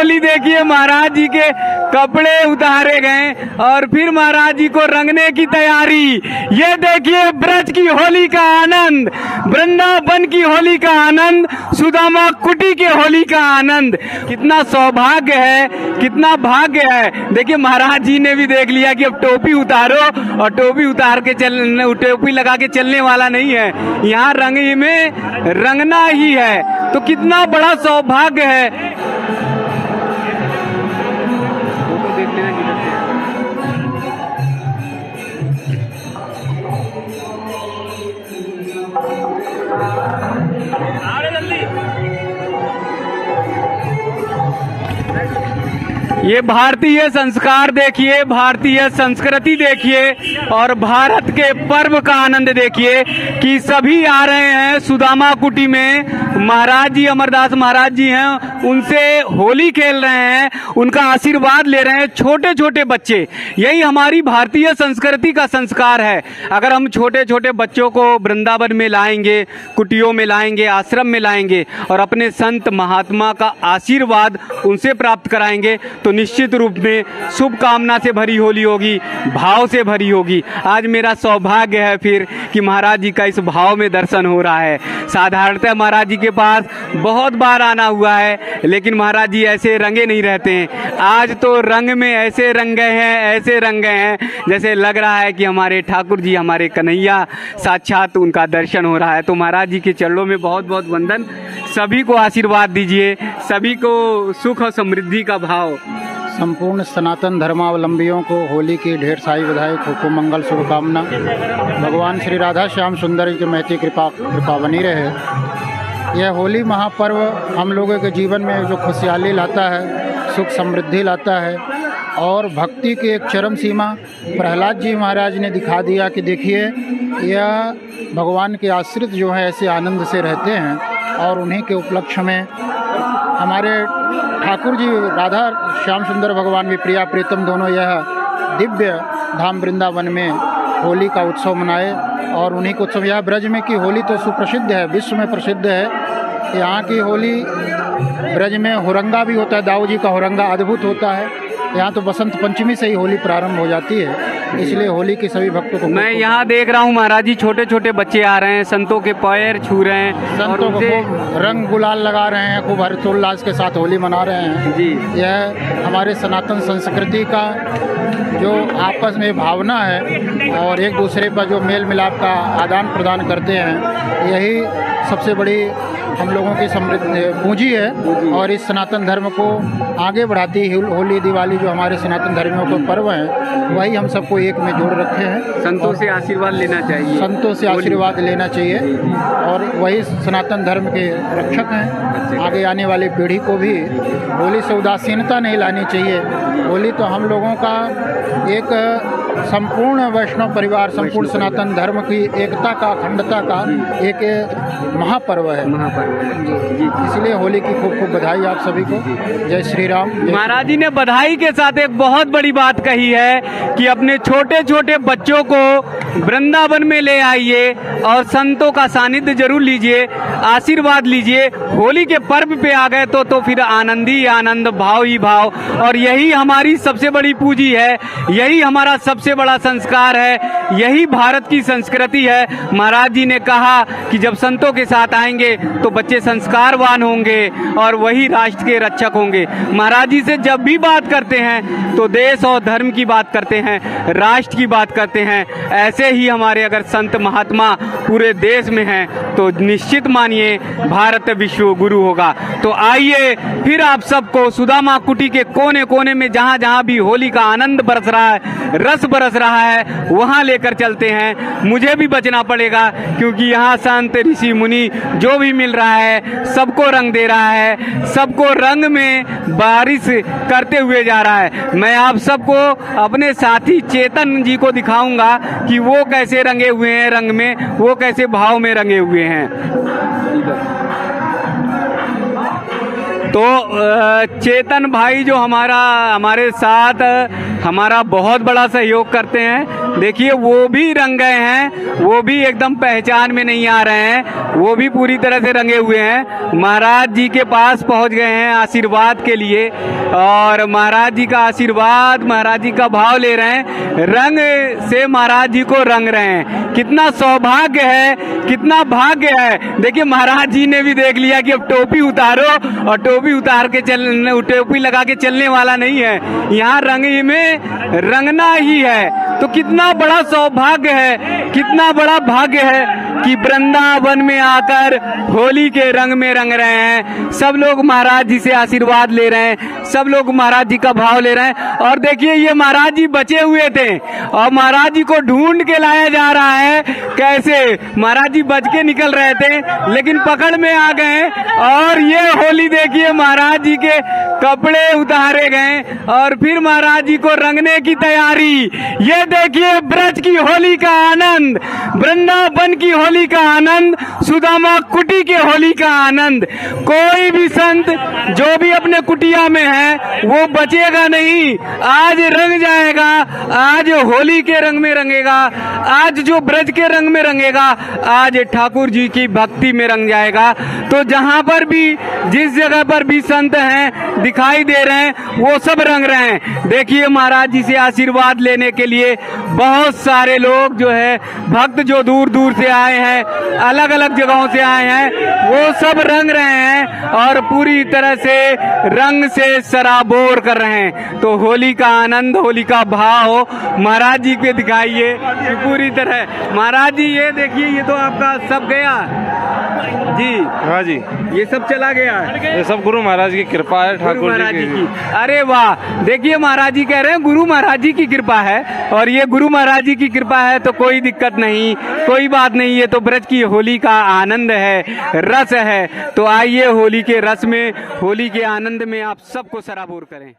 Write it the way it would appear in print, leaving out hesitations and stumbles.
होली देखिए, महाराज जी के कपड़े उतारे गए और फिर महाराज जी को रंगने की तैयारी। ये देखिए ब्रज की होली का आनंद, वृंदावन की होली का आनंद, सुदामा कुटी के होली का आनंद। कितना सौभाग्य है, कितना भाग्य है। देखिए महाराज जी ने भी देख लिया कि अब टोपी उतारो, और टोपी उतार के टोपी लगा के चलने वाला नहीं है, यहाँ रंग में रंगना ही है। तो कितना बड़ा सौभाग्य है। ये भारतीय संस्कार देखिए, भारतीय संस्कृति देखिए और भारत के पर्व का आनंद देखिए कि सभी आ रहे हैं सुदामा कुटी में। महाराज जी, अमरदास महाराज जी हैं, उनसे होली खेल रहे हैं, उनका आशीर्वाद ले रहे हैं छोटे छोटे बच्चे। यही हमारी भारतीय संस्कृति का संस्कार है। अगर हम छोटे छोटे बच्चों को वृंदावन में लाएंगे, कुटियों में लाएंगे, आश्रम में लाएंगे और अपने संत महात्मा का आशीर्वाद उनसे प्राप्त कराएंगे तो निश्चित रूप में शुभकामना से भरी होली होगी, भाव से भरी होगी। आज मेरा सौभाग्य है फिर कि महाराज जी का इस भाव में दर्शन हो रहा है। साधारणतः महाराज जी के पास बहुत बार आना हुआ है, लेकिन महाराज जी ऐसे रंगे नहीं रहते हैं। आज तो रंग में ऐसे रंग गए हैं, ऐसे रंग गए हैं, जैसे लग रहा है कि हमारे ठाकुर जी, हमारे कन्हैया साक्षात उनका दर्शन हो रहा है। तो महाराज जी के चरणों में बहुत बहुत वंदन। सभी को आशीर्वाद दीजिए, सभी को सुख और समृद्धि का भाव। संपूर्ण सनातन धर्मावलंबियों को होली की ढेर सारी बधाई, खूब मंगल शुभकामना। भगवान श्री राधा श्याम सुंदर जी की महती कृपा बनी रहे। यह होली महापर्व हम लोगों के जीवन में जो खुशहाली लाता है, सुख समृद्धि लाता है और भक्ति की एक चरम सीमा प्रहलाद जी महाराज ने दिखा दिया कि देखिए यह भगवान के आश्रित जो है ऐसे आनंद से रहते हैं। और उन्हीं के उपलक्ष्य में हमारे ठाकुर जी राधा श्याम सुंदर भगवान भी प्रिया प्रीतम दोनों यह दिव्य धाम वृंदावन में होली का उत्सव मनाए। और उन्हीं के उत्सव, यह ब्रज में की होली तो सुप्रसिद्ध है, विश्व में प्रसिद्ध है। यहाँ की होली ब्रज में हुरंगा भी होता है, दाऊ जी का हुरंगा अद्भुत होता है। यहाँ तो बसंत पंचमी से ही होली प्रारंभ हो जाती है, इसलिए होली के सभी भक्तों को मैं यहाँ देख रहा हूँ महाराज जी, छोटे छोटे बच्चे आ रहे हैं, संतों के पैर छू रहे हैं, संतों को खूब रंग गुलाल लगा रहे हैं, खूब हर्षोल्लास के साथ होली मना रहे हैं जी। यह हमारे सनातन संस्कृति का जो आपस में भावना है और एक दूसरे पर जो मेल मिलाप का आदान प्रदान करते हैं, यही सबसे बड़ी हम लोगों की समृद्धि पूंजी है। और इस सनातन धर्म को आगे बढ़ाती होली दिवाली जो हमारे सनातन धर्मियों के पर्व हैं, वही हम सबको एक में जोड़ रखे हैं। संतों से आशीर्वाद लेना चाहिए, संतों से आशीर्वाद लेना चाहिए और वही सनातन धर्म के रक्षक हैं। आगे आने वाली पीढ़ी को भी होली से उदासीनता नहीं लानी चाहिए। होली तो हम लोगों का एक संपूर्ण वैष्णव परिवार, संपूर्ण सनातन धर्म की एकता का, अखंडता का एक महापर्व है। जी, इसलिए होली की खूब खूब बधाई आप सभी को। जय श्री राम। महाराज जी ने बधाई के साथ एक बहुत बड़ी बात कही है कि अपने छोटे छोटे बच्चों को वृंदावन में ले आइए और संतों का सानिध्य जरूर लीजिए, आशीर्वाद लीजिए। होली के पर्व पे आ गए तो फिर आनंद ही आनंद, भाव ही भाव। और यही हमारी सबसे बड़ी पूंजी है, यही हमारा सबसे बड़ा संस्कार है, यही भारत की संस्कृति है। महाराज जी ने कहा कि जब संतों के साथ आएंगे तो बच्चे संस्कारवान होंगे और वही राष्ट्र के रक्षक होंगे। महाराज जी से जब भी बात करते हैं तो देश और धर्म की बात करते हैं, राष्ट्र की बात करते हैं। ऐसे ही हमारे अगर संत महात्मा पूरे देश में हैं तो निश्चित मानिए भारत विश्व गुरु होगा। तो आइए फिर आप सबको सुदामा कुटी के कोने कोने में जहाँ जहाँ भी होली का आनंद बरस रहा है, रस बरस रहा है, वहाँ लेकर चलते हैं। मुझे भी बचना पड़ेगा क्योंकि यहाँ संत ऋषि मुनि जो भी मिल रहा है सबको रंग दे रहा है, सबको रंग में बारिश करते हुए जा रहा है। मैं आप सबको अपने साथी चेतन जी को दिखाऊंगा कि वो कैसे रंगे हुए हैं रंग में, वो कैसे भाव में रंगे हुए हैं। तो चेतन भाई जो हमारे साथ हमारा बहुत बड़ा सहयोग करते हैं। देखिए वो भी रंग गए हैं, वो भी एकदम पहचान में नहीं आ रहे हैं, वो भी पूरी तरह से रंगे हुए हैं। महाराज जी के पास पहुंच गए हैं आशीर्वाद के लिए और महाराज जी का आशीर्वाद, महाराज जी का भाव ले रहे हैं, रंग से महाराज जी को रंग रहे हैं। कितना सौभाग्य है, कितना भाग्य है। देखिए महाराज जी ने भी देख लिया कि अब टोपी उतारो, और टोपी उतार के चलने, टोपी लगा के चलने वाला नहीं है, यहाँ रंग में रंगना ही है। तो कितना बड़ा सौभाग्य है, कितना बड़ा भाग्य है कि वृंदावन में आकर होली के रंग में रंग रहे हैं। सब लोग महाराज जी से आशीर्वाद ले रहे हैं, सब लोग महाराज जी का भाव ले रहे हैं। और देखिए ये महाराज जी बचे हुए थे और महाराज जी को ढूंढ के लाया जा रहा है। कैसे महाराज जी बच के निकल रहे थे लेकिन पकड़ में आ गए, और ये होली देखिए महाराज जी के कपड़े उतारे गए और फिर महाराज जी को रंगने की तैयारी। ये देखिए ब्रज की होली का आनंद, वृंदावन की होली का आनंद, सुदामा कुटी के होली का आनंद। कोई भी संत जो भी अपने कुटिया में है वो बचेगा नहीं, आज रंग जाएगा, आज होली के रंग में रंगेगा, आज जो ब्रज के रंग में रंगेगा, आज ठाकुर जी की भक्ति में रंग जाएगा। तो जहां पर भी, जिस जगह पर भी संत हैं दिखाई दे रहे हैं, वो सब रंग रहे हैं। देखिए महाराज जी से आशीर्वाद लेने के लिए बहुत सारे लोग जो है, भक्त जो दूर दूर से आए हैं, अलग अलग जगहों से आए हैं, वो सब रंग रहे हैं और पूरी तरह से रंग से सराबोर कर रहे हैं। तो होली का आनंद, होली का भाव महाराज जी पे दिखाइए पूरी तरह। महाराज जी ये देखिए, ये तो आपका सब गया जी। हाँ जी, ये सब चला गया, ये सब गुरु महाराज की कृपा है, ठाकुर महाराज जी की। अरे वाह, देखिए महाराज जी कह रहे हैं गुरु महाराज जी की कृपा है, और ये गुरु महाराज जी की कृपा है तो कोई दिक्कत नहीं, कोई बात नहीं। ये तो ब्रज की होली का आनंद है, रस है। तो आइए होली के रस में, होली के आनंद में आप सबको सराबोर करें।